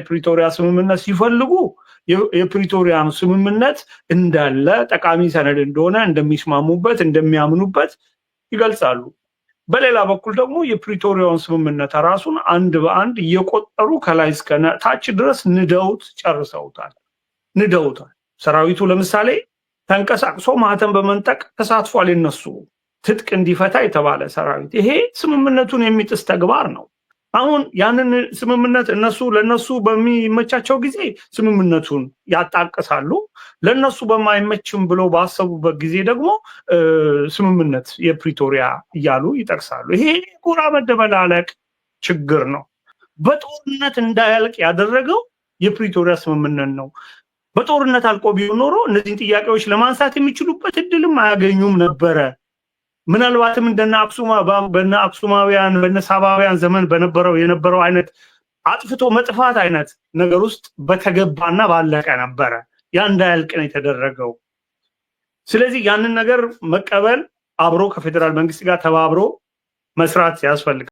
የፕሪቶሪያ ስምምነት ሲፈልጉ የፕሪቶሪያን ስምምነት እንዳለ ጠቃሚ ሰነድ እንደሆነ እንደሚስማሙበት እንደሚያምኑበት ይገልጻሉ። በሌላ በኩል ደግሞ የፕሪቶሪያውን ስምምነት ራሱን አንድ በአንድ እየቆጠሩ ከላይ እስከ ታች ድረስ ንደውት ጨርሰውታል። ሰራዊቱ ለምሳሌ ተንቀሳቅሶ ማህተም በመንጠቅ ተሳትፏል። የነሱ ትጥቅ እንዲፈታ የተባለ ሰራዊት ይሄ ስምምነቱን የሚጥስ ተግባር ነው። አሁን ያንን ስምምነት ለነሱ በሚመቻቸው ጊዜ ስምምነቱን ያጣቅሳሉ፣ ለነሱ በማይመችም ብሎ ባሰቡበት ጊዜ ደግሞ ስምምነት የፕሪቶሪያ እያሉ ይጠቅሳሉ። ይሄ ጎራ መደበላለቅ ችግር ነው። በጦርነት እንዳያልቅ ያደረገው የፕሪቶሪያ ስምምነት ነው። በጦርነት አልቆ ቢሆን ኖሮ እነዚህን ጥያቄዎች ለማንሳት የሚችሉበት እድልም አያገኙም ነበረ። ምናልባትም በነ አክሱማውያን በነ ሳባውያን ዘመን የነበረው አይነት አጥፍቶ መጥፋት አይነት ነገር ውስጥ በተገባና ባለቀ ነበረ። ያ እንዳያልቅ ነው የተደረገው። ስለዚህ ያንን ነገር መቀበል፣ አብሮ ከፌደራል መንግስት ጋር ተባብሮ መስራት ያስፈልጋል።